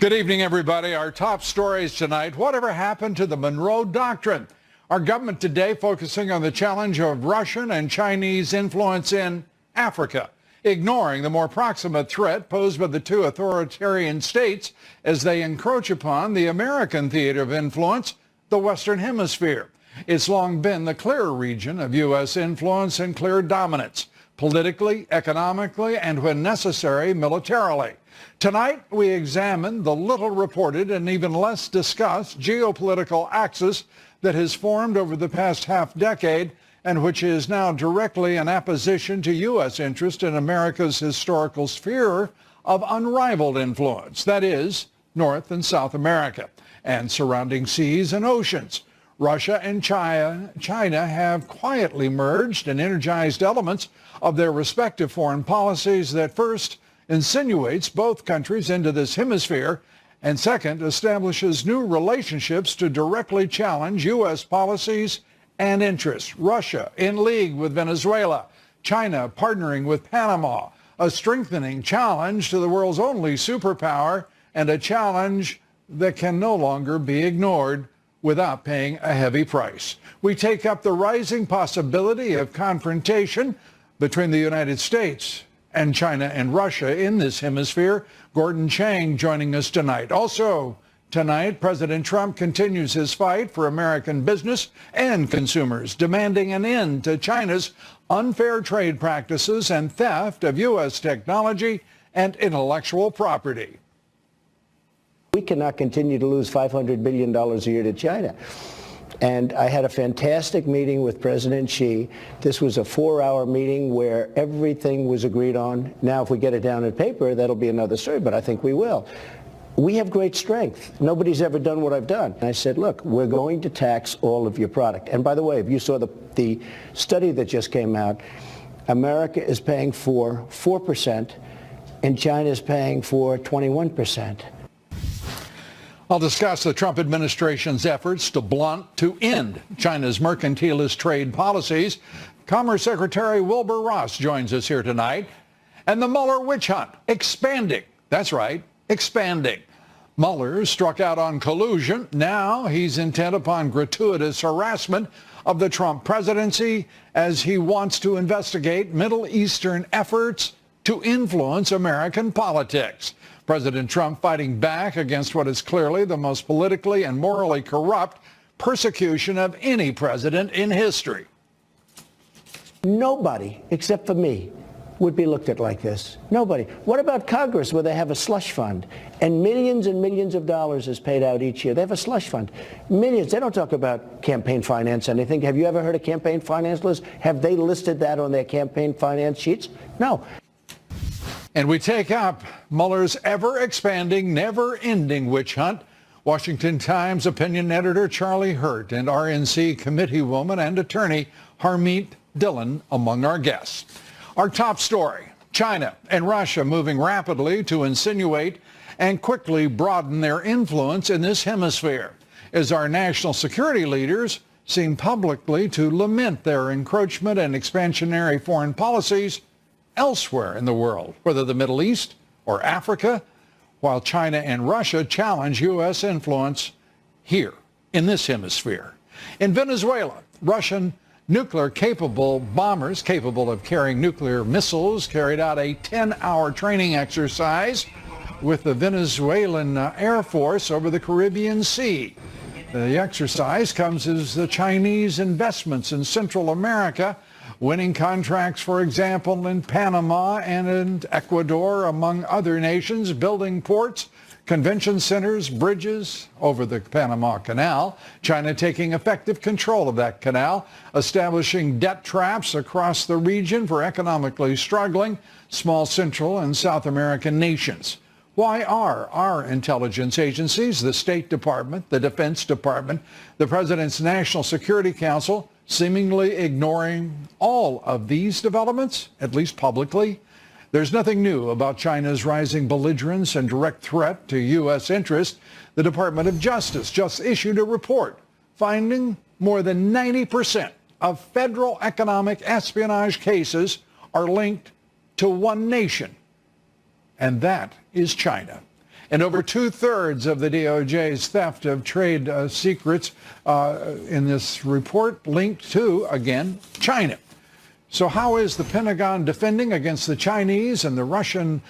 Good evening, everybody. Our top stories tonight. Whatever happened to the Monroe Doctrine? Our government today focusing on the challenge of Russian and Chinese influence in Africa, ignoring the more proximate threat posed by the two authoritarian states as they encroach upon the American theater of influence, the Western Hemisphere. It's long been the clear region of U.S. influence and clear dominance, politically, economically, and when necessary, militarily. Tonight, we examine the little reported and even less discussed geopolitical axis that has formed over the past half-decade and which is now directly in opposition to U.S. interest in America's historical sphere of unrivaled influence, that is, North and South America, and surrounding seas and oceans. Russia and China have quietly merged and energized elements of their respective foreign policies that first insinuates both countries into this hemisphere, and second, establishes new relationships to directly challenge U.S. policies and interests. Russia in league with Venezuela, China partnering with Panama, a strengthening challenge to the world's only superpower, and a challenge that can no longer be ignored without paying a heavy price. We take up the rising possibility of confrontation between the United States and China and Russia in this hemisphere. Gordon Chang joining us tonight. Also tonight, President Trump continues his fight for American business and consumers, demanding an end to China's unfair trade practices and theft of U.S. technology and intellectual property. We cannot continue to lose $500 billion a year to China. And I had a fantastic meeting with President Xi. This was a 4-hour meeting where everything was agreed on. Now, if we get it down in paper, that'll be another story, but I think we will. We have great strength. Nobody's ever done what I've done. I said, look, we're going to tax all of your product. And by the way, if you saw the study that just came out, America is paying for 4%, and China is paying for 21%. I'll discuss the Trump administration's efforts to end China's mercantilist trade policies. Commerce Secretary Wilbur Ross joins us here tonight. And the Mueller witch hunt, expanding. That's right, expanding. Mueller struck out on collusion. Now he's intent upon gratuitous harassment of the Trump presidency as he wants to investigate Middle Eastern efforts to influence American politics. President Trump fighting back against what is clearly the most politically and morally corrupt persecution of any president in history. Nobody, except for me, would be looked at like this. Nobody. What about Congress, where they have a slush fund and millions of dollars is paid out each year? They have a slush fund. Millions. They don't talk about campaign finance anything. Have you ever heard of campaign finance list? Have they listed that on their campaign finance sheets? No. And we take up Mueller's ever-expanding, never-ending witch hunt. Washington Times opinion editor Charlie Hurt and RNC committeewoman and attorney Harmeet Dillon among our guests. Our top story, China and Russia moving rapidly to insinuate and quickly broaden their influence in this hemisphere, as our national security leaders seem publicly to lament their encroachment and expansionary foreign policies elsewhere in the world, whether the Middle East or Africa, while China and Russia challenge U.S. influence here in this hemisphere. In Venezuela, Russian nuclear-capable bombers capable of carrying nuclear missiles carried out a 10-hour training exercise with the Venezuelan Air Force over the Caribbean Sea. The exercise comes as the Chinese investments in Central America, winning contracts, for example, in Panama and in Ecuador, among other nations, building ports, convention centers, bridges over the Panama Canal. China taking effective control of that canal, establishing debt traps across the region for economically struggling small Central and South American nations. Why are our intelligence agencies, the State Department, the Defense Department, the President's National Security Council, seemingly ignoring all of these developments, at least publicly? There's nothing new about China's rising belligerence and direct threat to U.S. interest. The Department of Justice just issued a report finding more than 90% of federal economic espionage cases are linked to one nation, and that is China. And over two-thirds of the DOJ's theft of trade secrets in this report linked to, again, China. So how is the Pentagon defending against the Chinese and the Russian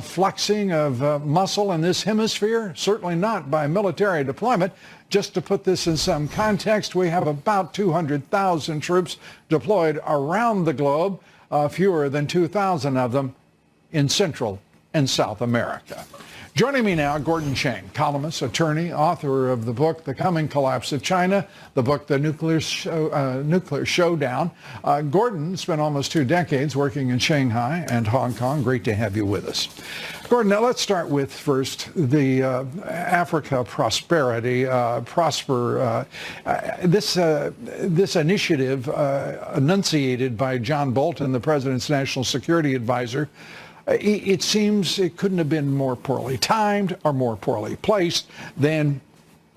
flexing of muscle in this hemisphere? Certainly not by military deployment. Just to put this in some context, we have about 200,000 troops deployed around the globe, fewer than 2,000 of them in Central and South America. Joining me now, Gordon Chang, columnist, attorney, author of the book, The Coming Collapse of China, the book, The Nuclear Showdown. Gordon spent almost 2 decades working in Shanghai and Hong Kong. Great to have you with us. Gordon, now let's start with first the Africa Prosperity, this initiative enunciated by John Bolton, the president's national security advisor. It seems it couldn't have been more poorly timed or more poorly placed than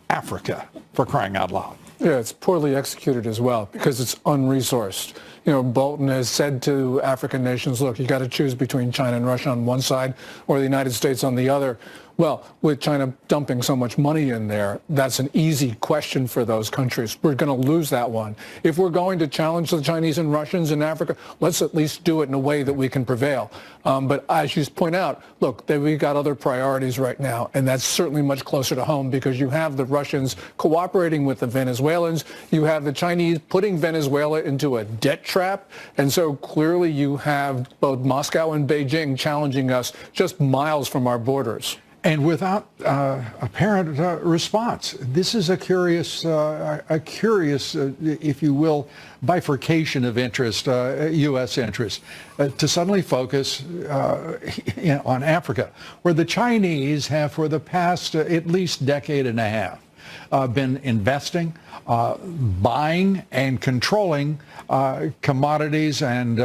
Africa, for crying out loud. Yeah, it's poorly executed as well because it's unresourced. You know, Bolton has said to African nations, look, you got to choose between China and Russia on one side or the United States on the other. Well, with China dumping so much money in there, that's an easy question for those countries. We're going to lose that one. If we're going to challenge the Chinese and Russians in Africa, let's at least do it in a way that we can prevail. But as you point out, look, we've got other priorities right now, and that's certainly much closer to home because you have the Russians cooperating with the Venezuelans. You have the Chinese putting Venezuela into a debt trap. And so clearly you have both Moscow and Beijing challenging us just miles from our borders. And without apparent response. This is a curious, if you will, bifurcation of interest, U.S. interest, to suddenly focus on Africa, where the Chinese have for the past at least decade and a half been investing, buying and controlling commodities, and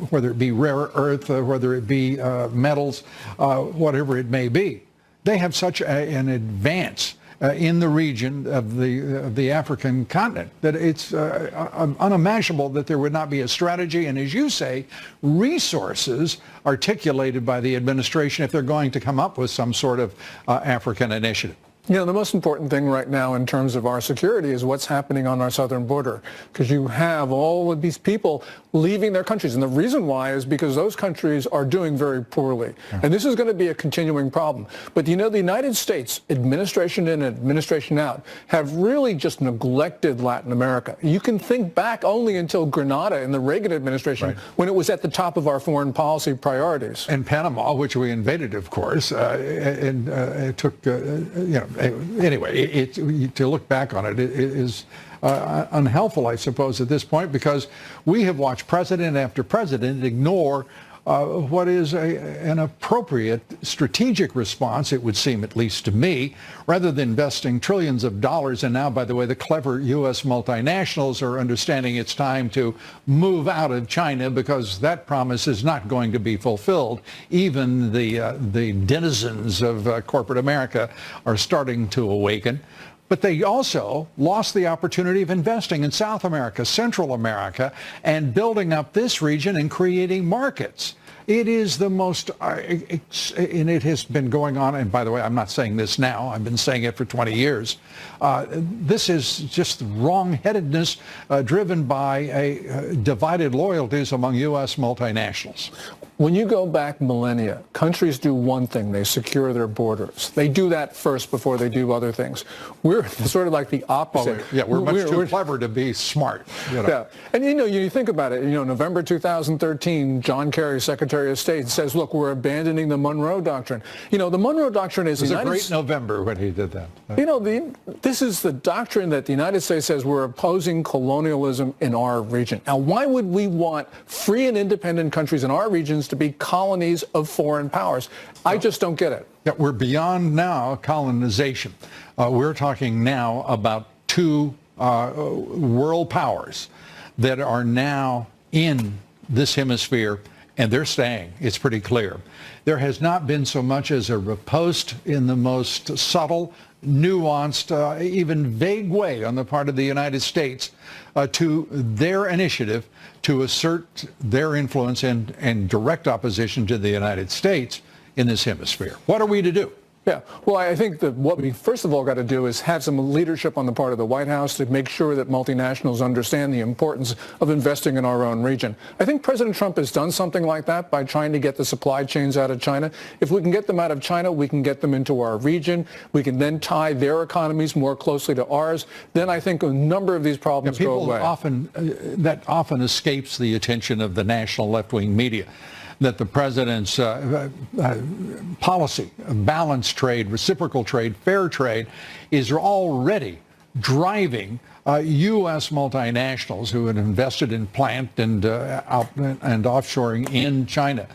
whether it be rare earth, whether it be metals, whatever it may be. They have such an advance in the region of the African continent that it's unimaginable that there would not be a strategy and, as you say, resources articulated by the administration if they're going to come up with some sort of African initiative. You know, the most important thing right now in terms of our security is what's happening on our southern border, because you have all of these people leaving their countries. And the reason why is because those countries are doing very poorly. And this is going to be a continuing problem. But, you know, the United States, administration in and administration out, have really just neglected Latin America. You can think back only until Grenada in the Reagan administration, when it was at the top of our foreign policy priorities. And Panama, which we invaded, of course, and it took, anyway, to look back on it is unhelpful, I suppose, at this point, because we have watched president after president ignore what is an appropriate strategic response, it would seem, at least to me, rather than investing trillions of dollars. And now, by the way, the clever U.S. multinationals are understanding it's time to move out of China because that promise is not going to be fulfilled. Even the denizens of corporate America are starting to awaken. But they also lost the opportunity of investing in South America, Central America, and building up this region and creating markets. It is the most, and it has been going on, and by the way, I'm not saying this now, I've been saying it for 20 years. This is just wrong-headedness driven by divided loyalties among U.S. multinationals. When you go back millennia, countries do one thing, they secure their borders. They do that first before they do other things. We're sort of like the opposite. Yeah, we're much too clever to be smart. You know. Yeah, and you think about it, November 2013, John Kerry, Secretary of State, says, look, we're abandoning the Monroe Doctrine. The Monroe Doctrine is... It was a great November when he did that. This is the doctrine that the United States says we're opposing colonialism in our region. Now, why would we want free and independent countries in our regions to be colonies of foreign powers? I just don't get it. Yeah, we're beyond now colonization. We're talking now about two world powers that are now in this hemisphere, and they're staying. It's pretty clear. There has not been so much as a riposte in the most subtle, nuanced, even vague way on the part of the United States to their initiative to assert their influence and direct opposition to the United States in this hemisphere. What are we to do? Yeah, well, I think that what we first of all got to do is have some leadership on the part of the White House to make sure that multinationals understand the importance of investing in our own region. I think President Trump has done something like that by trying to get the supply chains out of China. If we can get them out of China, we can get them into our region. We can then tie their economies more closely to ours. Then I think a number of these problems go away. That often escapes the attention of the national left-wing media, that the president's policy of balanced trade, reciprocal trade, fair trade is already driving U.S. multinationals who had invested in plant and offshoring in China.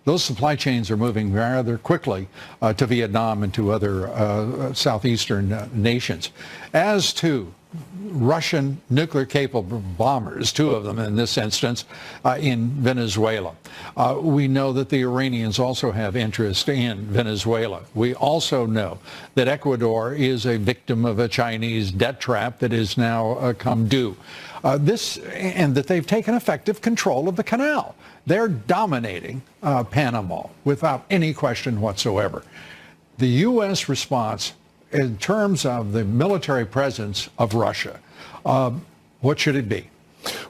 Those supply chains are moving rather quickly to Vietnam and to other southeastern nations. As to Russian nuclear-capable bombers, two of them in this instance, in Venezuela. We know that the Iranians also have interest in Venezuela. We also know that Ecuador is a victim of a Chinese debt trap that is now come due. And that they've taken effective control of the canal. They're dominating Panama without any question whatsoever. The U.S. response in terms of the military presence of Russia, what should it be?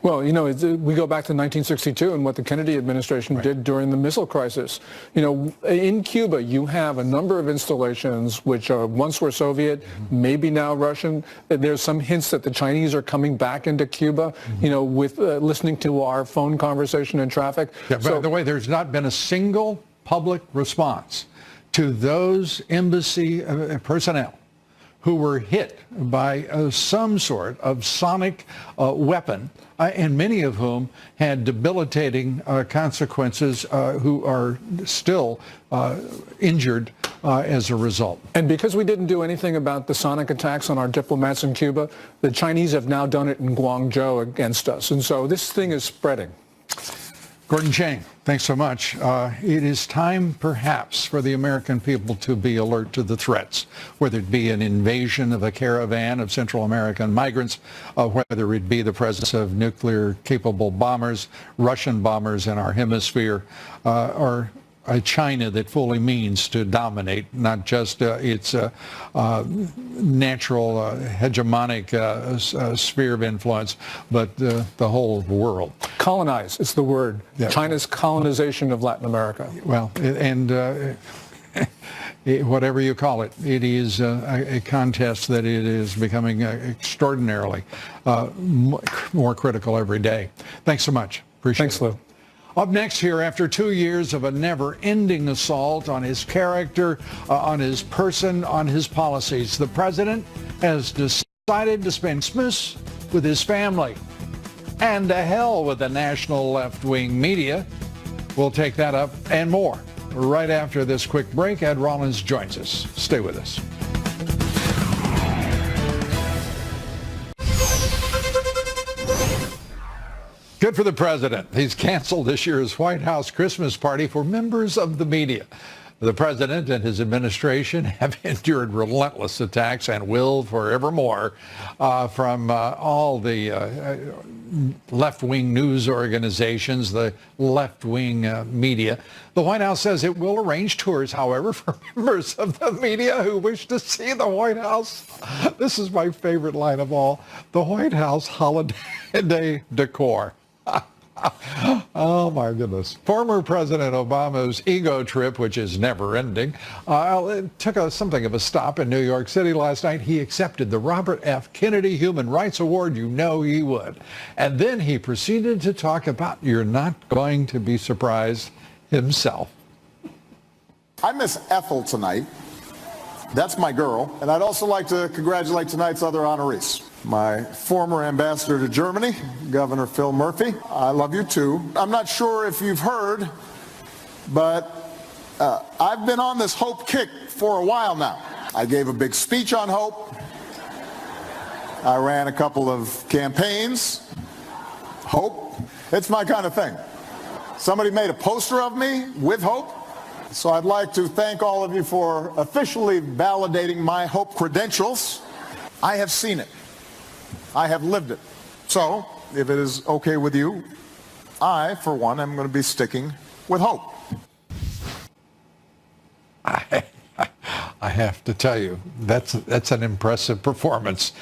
Well, you know, we go back to 1962 and what the Kennedy administration did during the missile crisis. You know, in Cuba, you have a number of installations which once were Soviet, maybe now Russian. There's some hints that the Chinese are coming back into Cuba, you know, with listening to our phone conversation in traffic. Yeah, by the way, there's not been a single public response to those embassy personnel who were hit by some sort of sonic weapon, and many of whom had debilitating consequences, who are still injured as a result. And because we didn't do anything about the sonic attacks on our diplomats in Cuba, the Chinese have now done it in Guangzhou against us. And so this thing is spreading. Gordon Chang, thanks so much. It is time, perhaps, for the American people to be alert to the threats, whether it be an invasion of a caravan of Central American migrants, whether it be the presence of nuclear-capable bombers, Russian bombers in our hemisphere, or a China that fully means to dominate not just its natural hegemonic sphere of influence, but the whole world. Colonize is the word. Yeah. China's colonization of Latin America. Well, and whatever you call it, it is a contest that it is becoming extraordinarily more critical every day. Thanks so much. Appreciate it. Thanks, Lou. Up next here, after 2 years of a never-ending assault on his character, on his person, on his policies, the president has decided to spend Christmas with his family. And to hell with the national left-wing media. We'll take that up and more right after this quick break. Ed Rollins joins us. Stay with us. Good for the president. He's canceled this year's White House Christmas party for members of the media. The president and his administration have endured relentless attacks and will forevermore from all the left-wing news organizations, the left-wing media. The White House says it will arrange tours, however, for members of the media who wish to see the White House. This is my favorite line of all. The White House holiday decor. Oh, my goodness. Former President Obama's ego trip, which is never ending, took something of a stop in New York City last night. He accepted the Robert F. Kennedy Human Rights Award. You know he would. And then he proceeded to talk about, you're not going to be surprised, himself. I miss Ethel tonight. That's my girl. And I'd also like to congratulate tonight's other honorees. My former ambassador to Germany, Governor Phil Murphy. I love you too. I'm not sure if you've heard, but I've been on this hope kick for a while now. I gave a big speech on hope. I ran a couple of campaigns. Hope. It's my kind of thing. Somebody made a poster of me with hope. So I'd like to thank all of you for officially validating my hope credentials. I have seen it. I have lived it. So, if it is okay with you, I, for one, am going to be sticking with hope. have to tell you, that's an impressive performance,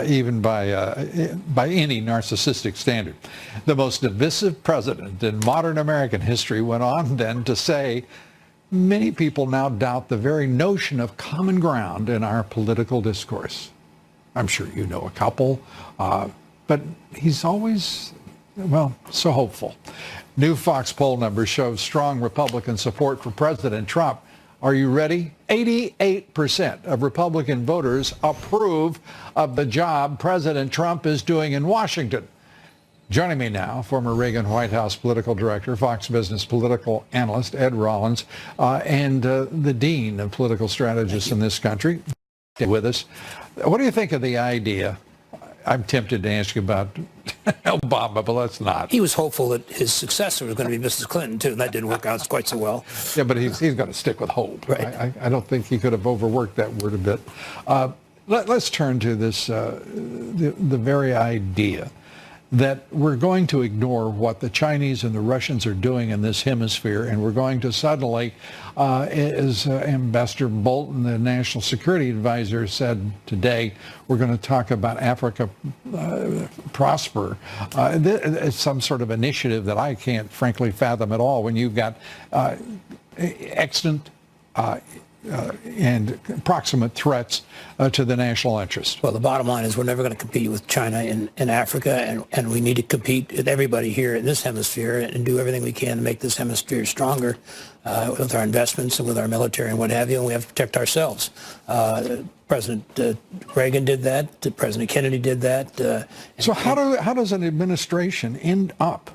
even by any narcissistic standard. The most divisive president in modern American history went on then to say, many people now doubt the very notion of common ground in our political discourse. I'm sure you know a couple, but he's always, well, so hopeful. New Fox poll numbers show strong Republican support for President Trump. Are you ready? 88% of Republican voters approve of the job President Trump is doing in Washington. Joining me now, former Reagan White House political director, Fox Business political analyst Ed Rollins, and the dean of political strategists in this country with us. What do you think of the idea? I'm tempted to ask you about Obama, but let's not. He was hopeful that his successor was going to be Mrs. Clinton, too, and that didn't work out quite so well. Yeah, but he's going to stick with hope. Right. I don't think he could have overworked that word a bit. Let's turn to this, the very idea that we're going to ignore what the Chinese and the Russians are doing in this hemisphere, and we're going to suddenly, as Ambassador Bolton, the National Security Advisor, said today, we're going to talk about Africa prosper. It's some sort of initiative that I can't, frankly, fathom at all when you've got extant and proximate threats to the national interest. Well, the bottom line is we're never going to compete with China in Africa, and we need to compete with everybody here in this hemisphere and do everything we can to make this hemisphere stronger with our investments and with our military and what have you, and we have to protect ourselves. President Reagan did that. President Kennedy did that. So how does an administration end up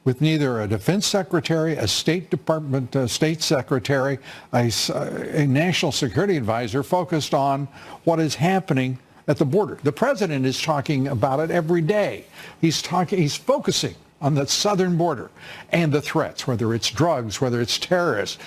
with neither a defense secretary, a State Department state secretary, a national security advisor focused on what is happening at the border? The president is talking about it every day. He's focusing on the southern border and the threats, whether it's drugs, whether it's terrorists,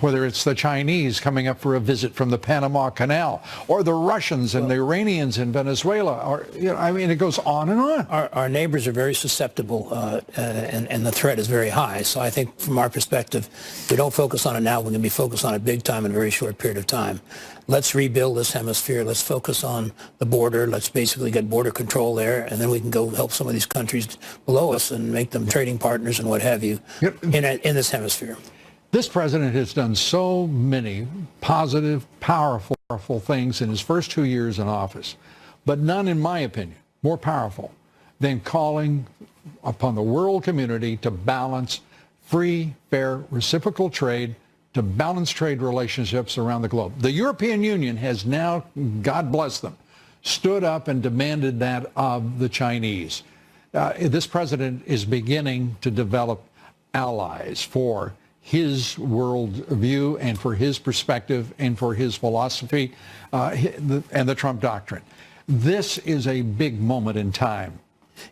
whether it's the Chinese coming up for a visit from the Panama Canal, or the Russians and the Iranians in Venezuela, or I mean, it goes on and on. Our neighbors are very susceptible, and the threat is very high. So I think from our perspective, if we don't focus on it now, we're going to be focused on it big time in a very short period of time. Let's rebuild this hemisphere. Let's focus on the border. Let's basically get border control there, and then we can go help some of these countries below us and make them trading partners and what have you in this hemisphere. This president has done so many positive, powerful things in his first 2 years in office, but none, in my opinion, more powerful than calling upon the world community to balance free, fair, reciprocal trade, to balance trade relationships around the globe. The European Union has now, God bless them, stood up and demanded that of the Chinese. This president is beginning to develop allies for his world view and for his perspective and for his philosophy and the Trump doctrine. This is a big moment in time.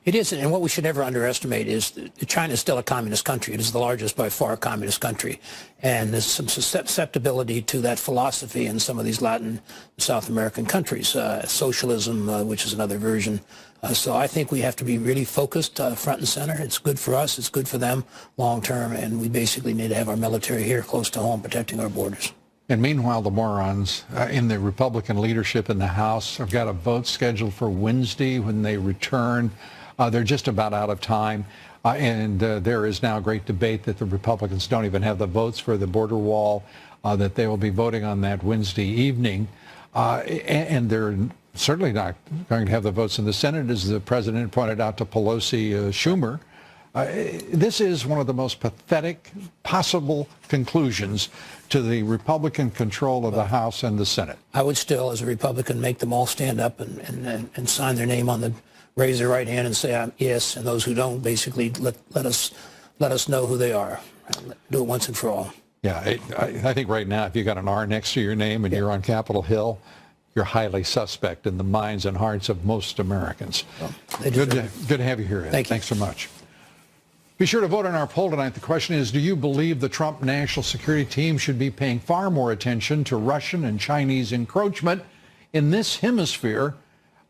It is, and what we should never underestimate is that China is still a communist country. It is the largest by far communist country. And there's some susceptibility to that philosophy in some of these Latin and South American countries, socialism, which is another version. So I think we have to be really focused front and center. It's good for us. It's good for them long term. And we basically need to have our military here close to home protecting our borders. And meanwhile, the morons in the Republican leadership in the House have got a vote scheduled for Wednesday when they return. They're just about out of time. And there is now great debate that the Republicans don't even have the votes for the border wall, that they will be voting on that Wednesday evening. And they're certainly not going to have the votes in the Senate, as the president pointed out to Pelosi, Schumer. This is one of the most pathetic possible conclusions to the Republican control of the House and the Senate. I would still, as a Republican, make them all stand up and sign their name on the, raise their right hand and say I'm yes, and those who don't, basically let us know who they are. Do it once and for all. Yeah, I think right now, if you got an R next to your name and you're on Capitol Hill, you're highly suspect in the minds and hearts of most Americans. Well, good to have you here, Ed. Thanks so much. Be sure to vote on our poll tonight. The question is, do you believe the Trump national security team should be paying far more attention to Russian and Chinese encroachment in this hemisphere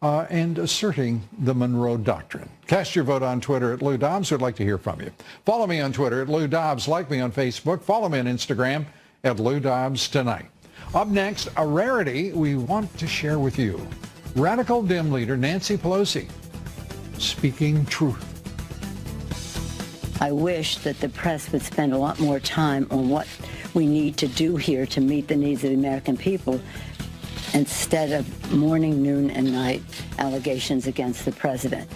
and asserting the Monroe Doctrine? Cast your vote on Twitter at Lou Dobbs. We'd like to hear from you. Follow me on Twitter at Lou Dobbs. Like me on Facebook. Follow me on Instagram at Lou Dobbs Tonight. Up next, a rarity we want to share with you. Radical Dem leader Nancy Pelosi speaking truth. I wish that the press would spend a lot more time on what we need to do here to meet the needs of the American people instead of morning, noon, and night allegations against the president.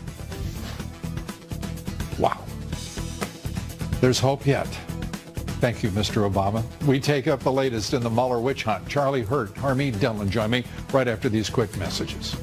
Wow. There's hope yet. Thank you, Mr. Obama. We take up the latest in the Mueller witch hunt. Charlie Hurt, Harmeet Dillon join me right after these quick messages.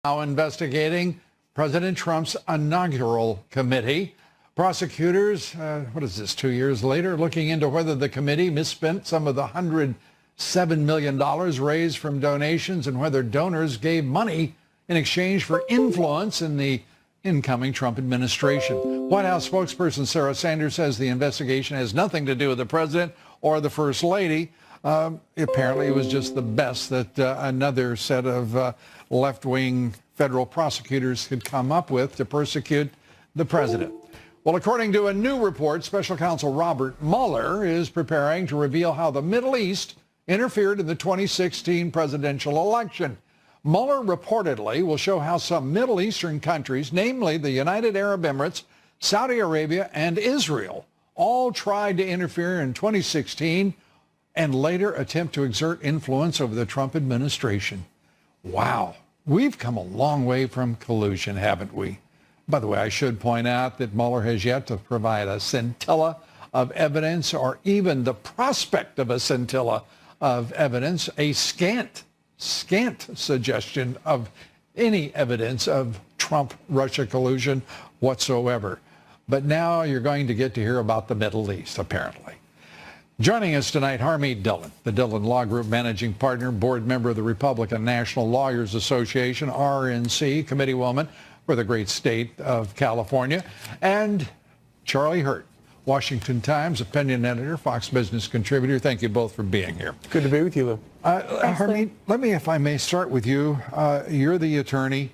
Now investigating President Trump's inaugural committee. Prosecutors, 2 years later, looking into whether the committee misspent some of the $107 million raised from donations and whether donors gave money in exchange for influence in the incoming Trump administration. White House spokesperson Sarah Sanders says the investigation has nothing to do with the president or the first lady. Apparently it was just the best that another set of left-wing federal prosecutors could come up with to persecute the president. Well, according to a new report, Special Counsel Robert Mueller is preparing to reveal how the Middle East interfered in the 2016 presidential election. Mueller reportedly will show how some Middle Eastern countries, namely the United Arab Emirates, Saudi Arabia, and Israel, all tried to interfere in 2016 and later attempt to exert influence over the Trump administration. Wow, we've come a long way from collusion, haven't we? By the way, I should point out that Mueller has yet to provide a scintilla of evidence or even the prospect of a scintilla of evidence, a scant suggestion of any evidence of Trump-Russia collusion whatsoever. But now you're going to get to hear about the Middle East, apparently. Joining us tonight, Harmeet Dillon, the Dillon Law Group managing partner, board member of the Republican National Lawyers Association, RNC, committeewoman for the great state of California, and Charlie Hurt, Washington Times opinion editor, Fox Business contributor. Thank you both for being here. Good to be with you, Lou. Harmeet, let me, if I may, start with you. You're the attorney.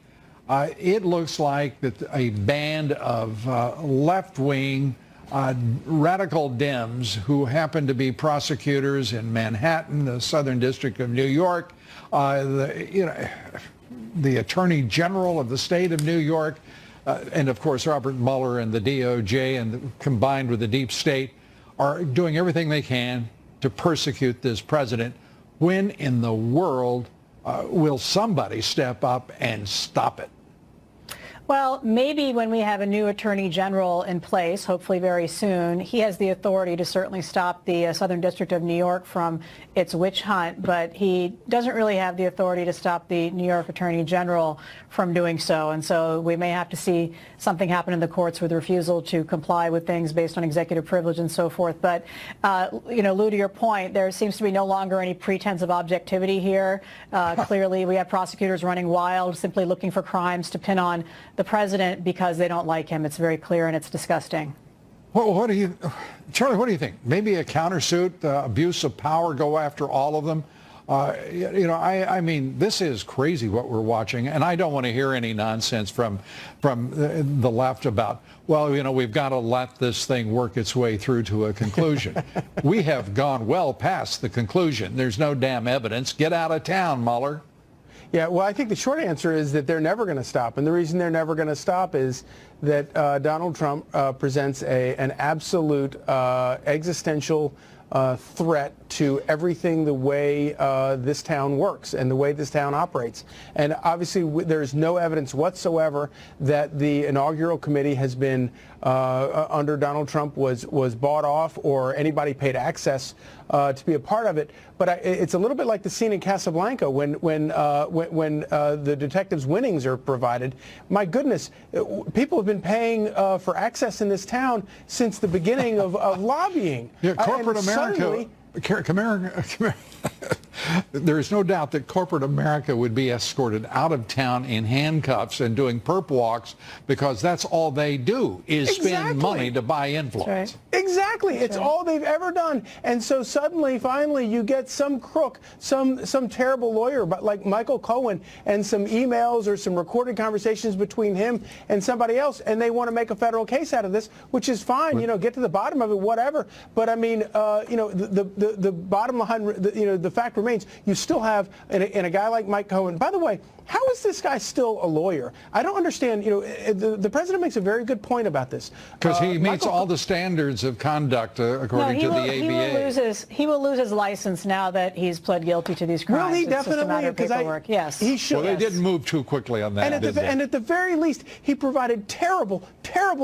It looks like that a band of left-wing radical Dems who happen to be prosecutors in Manhattan, the Southern District of New York, the Attorney General of the state of New York, and of course Robert Mueller and the DOJ, and combined with the deep state, are doing everything they can to persecute this president. When in the world will somebody step up and stop it? Well, maybe when we have a new Attorney General in place, hopefully very soon, he has the authority to certainly stop the Southern District of New York from its witch hunt, but he doesn't really have the authority to stop the New York Attorney General from doing so. And so we may have to see something happen in the courts with refusal to comply with things based on executive privilege and so forth. But, Lou, to your point, there seems to be no longer any pretense of objectivity here. Clearly, we have prosecutors running wild, simply looking for crimes to pin on the president because they don't like him. It's very clear, and it's disgusting. What do you, Charlie, what do you think? Maybe a countersuit, abuse of power, go after all of them? I mean, this is crazy what we're watching, and I don't want to hear any nonsense from the left about, well, we've got to let this thing work its way through to a conclusion. We have gone well past the conclusion. There's no damn evidence. Get out of town, Mueller. Yeah, well, I think the short answer is that they're never going to stop. And the reason they're never going to stop is that Donald Trump presents an absolute existential threat to everything the way this town works and the way this town operates. And obviously there's no evidence whatsoever that the inaugural committee has been under Donald Trump was bought off or anybody paid access to be a part of it. But it's a little bit like the scene in Casablanca when the detectives' winnings are provided. My goodness, people have been paying for access in this town since the beginning of lobbying. Yeah, corporate America. There is no doubt that corporate America would be escorted out of town in handcuffs and doing perp walks because that's all they do is spend money to buy influence. Right. Exactly. It's all they've ever done. And so suddenly, finally, you get some crook, some terrible lawyer, but like Michael Cohen, and some emails or some recorded conversations between him and somebody else, and they want to make a federal case out of this, which is fine. You know, get to the bottom of it, whatever. But I mean, you know, the bottom line, you know, the fact remains, you still have in a guy like Mike Cohen. By the way, how is this guy still a lawyer? I don't understand. You know, the president makes a very good point about this. Because he meets all the standards of conduct according to the ABA. He will lose his license now that he's pled guilty to these crimes. Well, he It's just a definitely, matter of paperwork. Yes. He should. Well, they didn't move too quickly on that, and at the very least, he provided terrible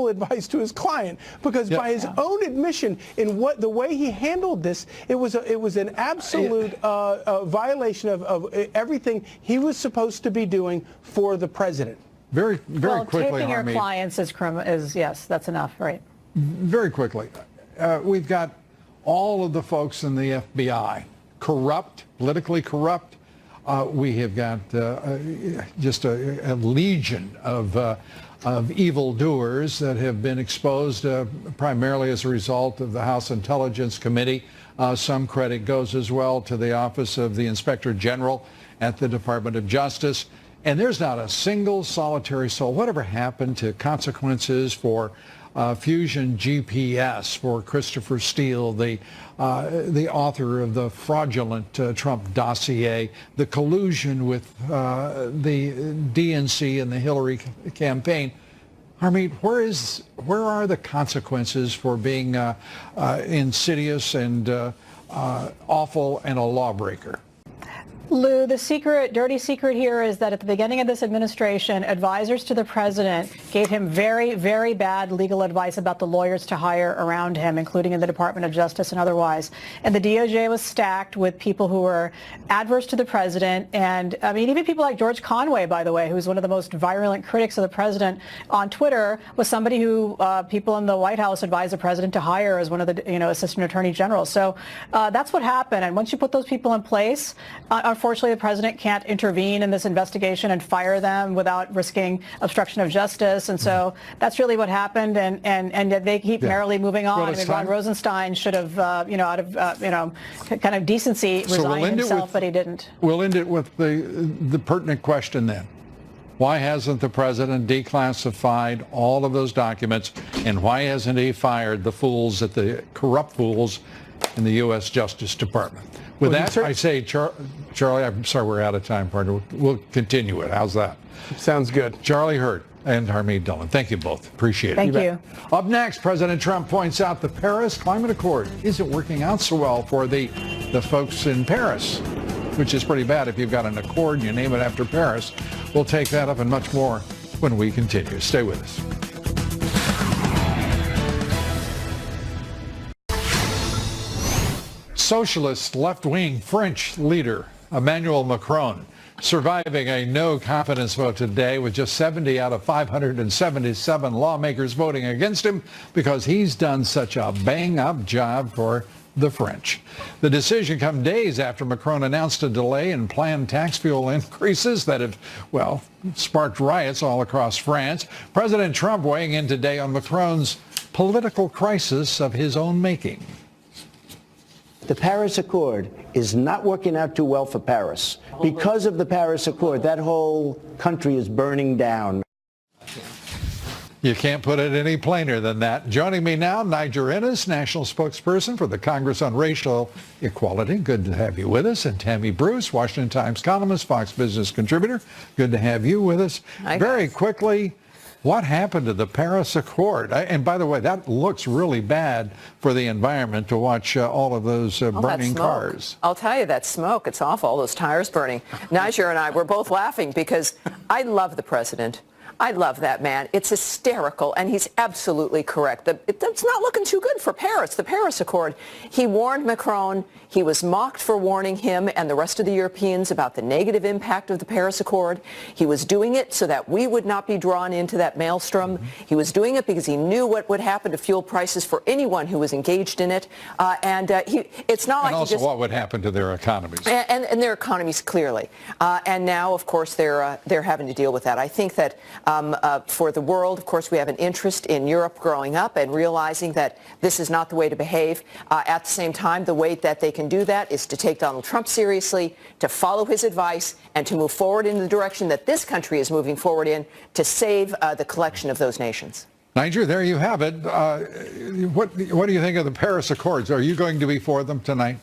advice to his client, because by his own admission, in the way he handled this, it was an absolute violation of everything he was supposed to be doing for the president. Very well, quickly, taping your Harmeet. clients is yes, that's enough, right? Very quickly, we've got all of the folks in the FBI corrupt, politically corrupt. We have got just a legion of evildoers that have been exposed primarily as a result of the House Intelligence Committee. Some credit goes as well to the Office of the Inspector General at the Department of Justice. And there's not a single solitary soul. Whatever happened to consequences for Fusion GPS, for Christopher Steele, the author of the fraudulent Trump dossier, the collusion with the DNC and the Hillary campaign? Harmeet, where are the consequences for being insidious and awful and a lawbreaker? Lou, the dirty secret here is that at the beginning of this administration, advisors to the president gave him very, very bad legal advice about the lawyers to hire around him, including in the Department of Justice and otherwise. And the DOJ was stacked with people who were adverse to the president. And I mean, even people like George Conway, by the way, who's one of the most virulent critics of the president on Twitter, was somebody who people in the White House advised the president to hire as one of the assistant attorney generals. So that's what happened. And once you put those people in place, unfortunately, the president can't intervene in this investigation and fire them without risking obstruction of justice. And so that's really what happened. And they keep merrily moving on. Well, I mean, Ron Rosenstein should have, out of, kind of decency, resigned himself, but he didn't. We'll end it with the pertinent question then. Why hasn't the president declassified all of those documents, and why hasn't he fired the corrupt fools in the U.S. Justice Department? With that, I say, Charlie, I'm sorry we're out of time, partner. We'll continue it. How's that? Sounds good. Charlie Hurt and Harmeet Dillon, thank you both. Appreciate it. Thank you. Up next, President Trump points out the Paris Climate Accord isn't working out so well for the folks in Paris, which is pretty bad if you've got an accord and you name it after Paris. We'll take that up and much more when we continue. Stay with us. Socialist left-wing French leader Emmanuel Macron surviving a no-confidence vote today with just 70 out of 577 lawmakers voting against him because he's done such a bang-up job for the French. The decision comes days after Macron announced a delay in planned tax fuel increases that have, well, sparked riots all across France. President Trump weighing in today on Macron's political crisis of his own making. The Paris Accord is not working out too well for Paris. Because of the Paris Accord, that whole country is burning down. You can't put it any plainer than that. Joining me now, Niger Innes, national spokesperson for the Congress on Racial Equality. Good to have you with us. And Tammy Bruce, Washington Times columnist, Fox Business contributor. Good to have you with us. Hi, very guys. quickly, what happened to the Paris Accord? And by the way, that looks really bad for the environment to watch all of those burning cars. I'll tell you, that smoke, it's awful, all those tires burning. Niger and I were both laughing because I love the president. I love that man. It's hysterical, and he's absolutely correct. It's not looking too good for Paris, the Paris Accord. He warned Macron. He was mocked for warning him and the rest of the Europeans about the negative impact of the Paris Accord. He was doing it so that we would not be drawn into that maelstrom. He was doing it because he knew what would happen to fuel prices for anyone who was engaged in it. It's not like also what would happen to their economies. And their economies, clearly. And now, of course, they're having to deal with that. I think that for the world, of course, we have an interest in Europe growing up and realizing that this is not the way to behave. At the same time, the way that they can do that is to take Donald Trump seriously, to follow his advice, and to move forward in the direction that this country is moving forward in to save the collection of those nations. Niger, there you have it. What do you think of the Paris Accords? Are you going to be for them tonight?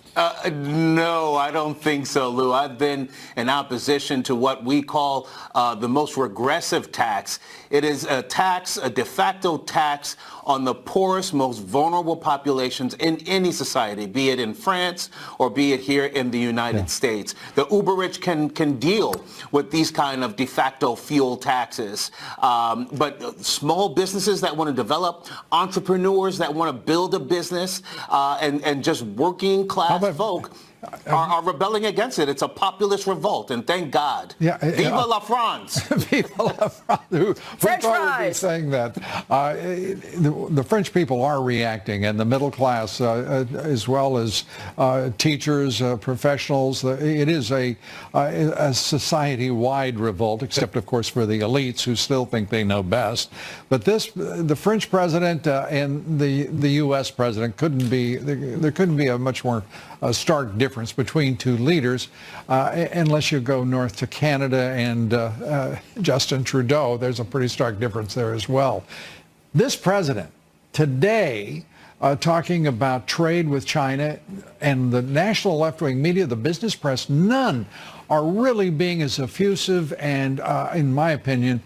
No, I don't think so, Lou. I've been in opposition to what we call the most regressive tax. It is a tax, a de facto tax on the poorest, most vulnerable populations in any society, be it in France or be it here in the United States. The uber rich can deal with these kind of de facto fuel taxes. But small businesses that want to develop, entrepreneurs that want to build a business, and just working class folk are rebelling against it. It's a populist revolt, and thank God. Viva la France! Viva la France! French fries! Saying that. The French people are reacting, and the middle class, as well as teachers, professionals. It is a society-wide revolt, except, of course, for the elites who still think they know best. But the French president and the U.S. president there couldn't be a much more stark difference between two leaders, unless you go north to Canada and Justin Trudeau. There's a pretty stark difference there as well. This president today talking about trade with China, and the national left-wing media, the business press, none are really being as effusive and, in my opinion,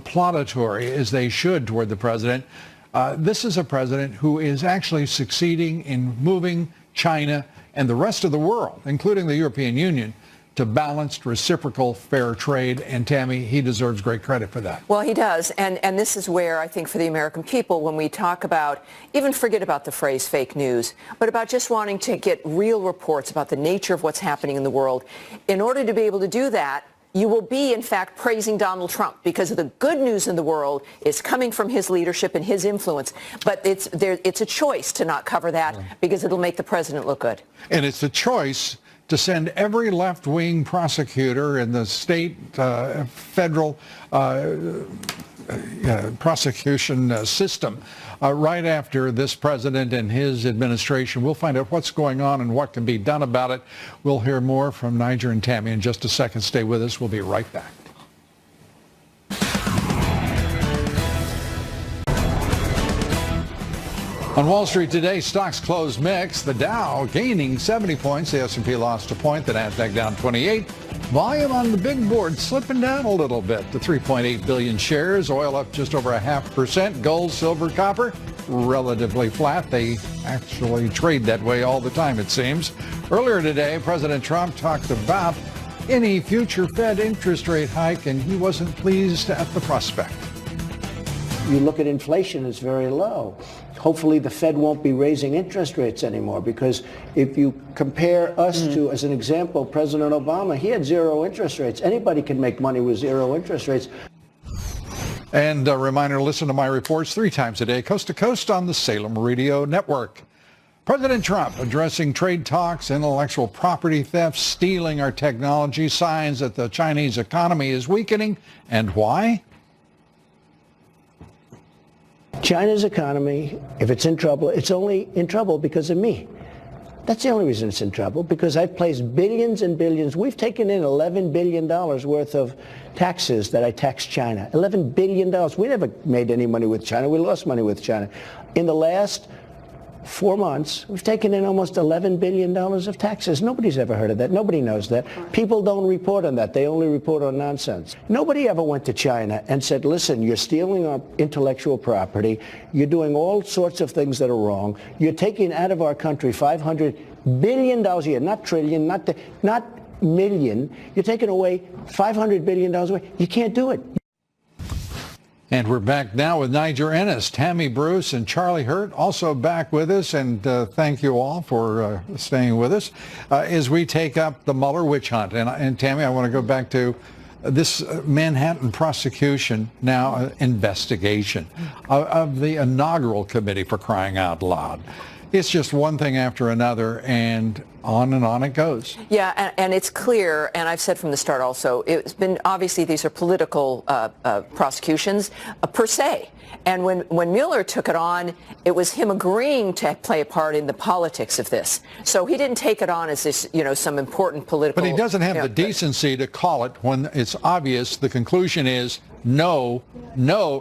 plauditory as they should toward the president. This is a president who is actually succeeding in moving China and the rest of the world, including the European Union, to balanced, reciprocal, fair trade. And Tammy, he deserves great credit for that. Well, he does. And this is where I think for the American people, when we talk about, even forget about the phrase fake news, but about just wanting to get real reports about the nature of what's happening in the world, in order to be able to do that, you will be, in fact, praising Donald Trump, because the good news in the world is coming from his leadership and his influence. But it's a choice to not cover that, because it'll make the president look good. And it's a choice to send every left-wing prosecutor in the state, federal prosecution system right after this president and his administration. We'll find out what's going on and what can be done about it. We'll hear more from Niger and Tammy in just a second. Stay with us. We'll be right back. On Wall Street today, stocks closed mixed. The Dow gaining 70 points. The S&P lost a point. The Nasdaq down 28. Volume on the big board slipping down a little bit to 3.8 billion shares. Oil up just over 0.5%. Gold, silver, copper, relatively flat. They actually trade that way all the time, it seems. Earlier today, President Trump talked about any future Fed interest rate hike, and he wasn't pleased at the prospect. You look at inflation, it's very low. Hopefully the Fed won't be raising interest rates anymore, because if you compare us to, as an example, President Obama, he had zero interest rates. Anybody can make money with zero interest rates. And a reminder, listen to my reports 3 times a day, coast to coast on the Salem Radio Network. President Trump addressing trade talks, intellectual property theft, stealing our technology, signs that the Chinese economy is weakening, and why? China's economy, if it's in trouble, it's only in trouble because of me. That's the only reason it's in trouble, because I've placed billions and billions. We've taken in $11 billion worth of taxes that I taxed China. $11 billion. We never made any money with China. We lost money with China. In the last 4 months, we've taken in almost $11 billion of taxes. Nobody's ever heard of that. Nobody knows that. People don't report on that. They only report on nonsense. Nobody ever went to China and said, listen, you're stealing our intellectual property. You're doing all sorts of things that are wrong. You're taking out of our country $500 billion a year, not trillion, not million. You're taking away $500 billion away. You can't do it. And we're back now with Niger Ennis, Tammy Bruce, and Charlie Hurt also back with us. And thank you all for staying with us as we take up the Mueller witch hunt. And Tammy, I want to go back to this Manhattan prosecution, now investigation of the inaugural committee, for crying out loud. It's just one thing after another, and on it goes. Yeah, and it's clear, and I've said from the start also, it's been obviously these are political prosecutions per se. And when Mueller took it on, it was him agreeing to play a part in the politics of this. So he didn't take it on as this, some important political. But he doesn't have the decency to call it when it's obvious the conclusion is no,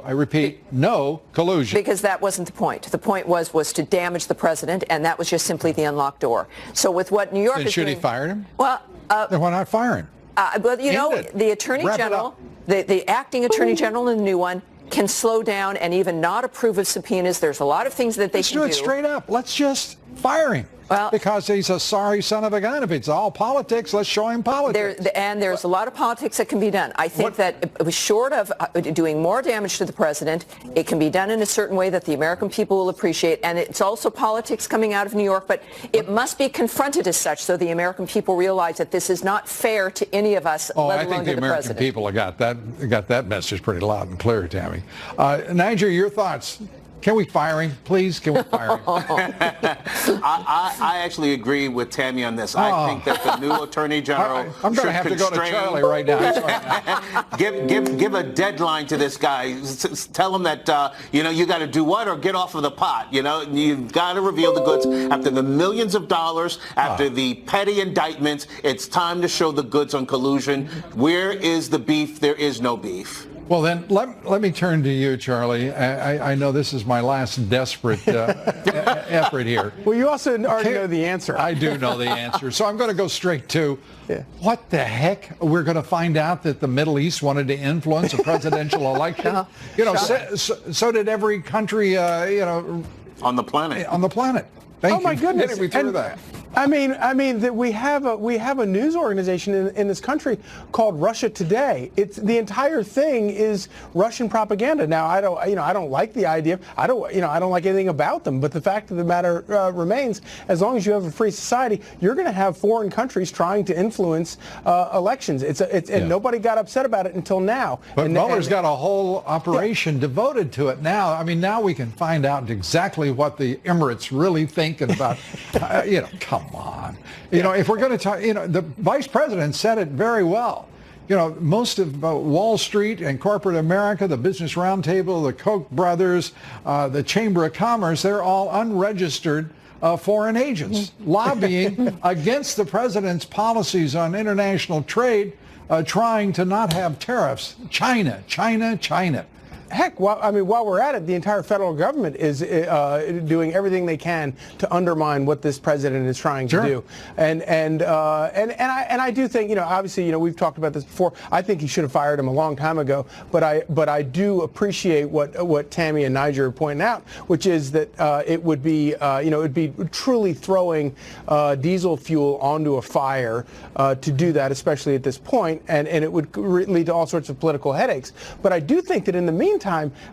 I repeat, no collusion. Because that wasn't the point. The point was to damage the president, and that was just simply the unlocked door. So with what New York then is should doing, he fire him? Well, then why not fire him? But the Attorney General, the acting Attorney General and the new one, can slow down and even not approve of subpoenas. There's a lot of things that they can do. Let's do it straight up. Let's just fire him. Well, because he's a sorry son of a gun. If it's all politics, let's show him politics. There's a lot of politics that can be done. I think that it was short of doing more damage to the president. It can be done in a certain way that the American people will appreciate. And it's also politics coming out of New York. But it must be confronted as such so the American people realize that this is not fair to any of us, let alone to the president. I think the American people have got that message pretty loud and clear, Tammy. Niger, your thoughts? Can we fire him, please? Can we fire him? I actually agree with Tammy on this. I think that the new Attorney General I'm going to have to go to Charlie right now. give a deadline to this guy. Tell him that you got to do what, or get off of the pot. You've got to reveal the goods after the millions of dollars, after the petty indictments. It's time to show the goods on collusion. Where is the beef? There is no beef. Well, then let me turn to you, Charlie. I know this is my last desperate effort here. Well, you also already know the answer. I do know the answer. So I'm going to go straight to what the heck? We're going to find out that the Middle East wanted to influence a presidential election. So did every country, on the planet. On the planet. Thank you. My goodness. Getting me through that. I mean that we have a news organization in this country called Russia Today. It's the entire thing is Russian propaganda. Now I don't like the idea. I don't like anything about them. But the fact of the matter remains, as long as you have a free society, you're going to have foreign countries trying to influence elections. And nobody got upset about it until now. But Mueller's got a whole operation devoted to it now. I mean, now we can find out exactly what the Emirates really think about. Come on. If we're going to talk, the vice president said it very well. Most of Wall Street and corporate America, the Business Roundtable, the Koch brothers, the Chamber of Commerce, they're all unregistered foreign agents lobbying against the president's policies on international trade, trying to not have tariffs. China. Heck, while we're at it, the entire federal government is doing everything they can to undermine what this president is trying to do. And I do think, obviously, we've talked about this before. I think he should have fired him a long time ago. But I do appreciate what Tammy and Niger are pointing out, which is that it would be truly throwing diesel fuel onto a fire to do that, especially at this point, and it would lead to all sorts of political headaches. But I do think that in the meantime,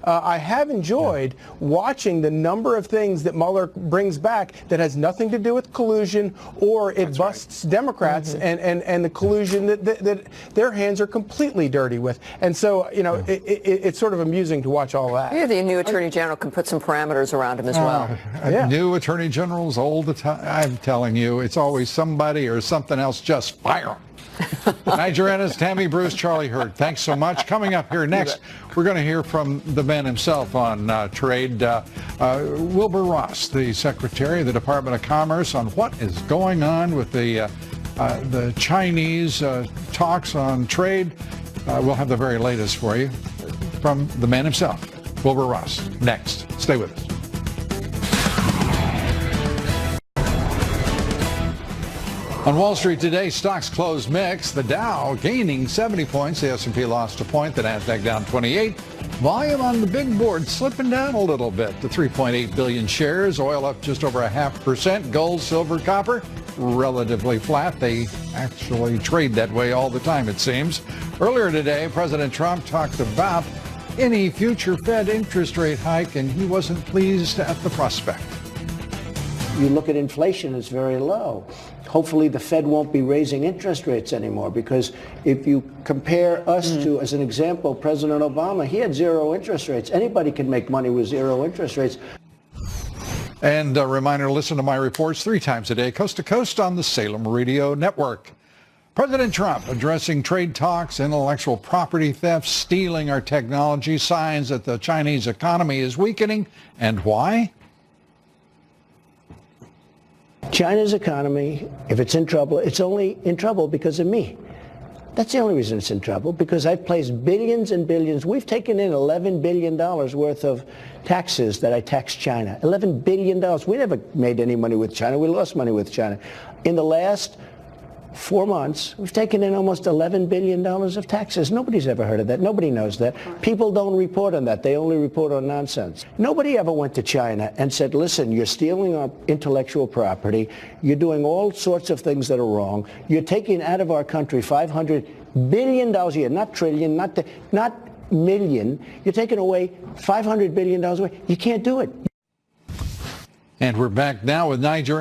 I have enjoyed watching the number of things that Mueller brings back that has nothing to do with collusion, or it busts Democrats and the collusion that their hands are completely dirty with. And so, it's sort of amusing to watch all that. Yeah, the new Attorney General can put some parameters around him as well. New Attorney Generals all the time. I'm telling you, it's always somebody or something else. Just fire them. Niger Ennis, Tammy Bruce, Charlie Hurt, thanks so much. Coming up here next, we're going to hear from the man himself on trade, Wilbur Ross, the Secretary of the Department of Commerce, on what is going on with the Chinese talks on trade. We'll have the very latest for you from the man himself, Wilbur Ross, next. Stay with us. On Wall Street today, stocks closed mixed. The Dow gaining 70 points. The S&P lost a point. The Nasdaq down 28. Volume on the big board slipping down a little bit to 3.8 billion shares. Oil up just over 0.5%. Gold, silver, copper relatively flat. They actually trade that way all the time, it seems. Earlier today, President Trump talked about any future Fed interest rate hike, and he wasn't pleased at the prospect. You look at inflation, it's very low. Hopefully the Fed won't be raising interest rates anymore, because if you compare us to, as an example, President Obama, he had zero interest rates. Anybody can make money with zero interest rates. And a reminder, listen to my reports 3 times a day, coast to coast on the Salem Radio Network. President Trump addressing trade talks, intellectual property theft, stealing our technology, signs that the Chinese economy is weakening, and why? China's economy, if it's in trouble, it's only in trouble because of me. That's the only reason it's in trouble, because I've placed billions and billions. We've taken in $11 billion worth of taxes that I taxed China. $11 billion. We never made any money with China. We lost money with China. In the last 4 months, we've taken in almost $11 billion of taxes. Nobody's ever heard of that. Nobody knows that. People don't report on that. They only report on nonsense. Nobody ever went to China and said, listen, you're stealing our intellectual property. You're doing all sorts of things that are wrong. You're taking out of our country $500 billion a year, not trillion, not million. You're taking away $500 billion away. You can't do it. And we're back now with Niger.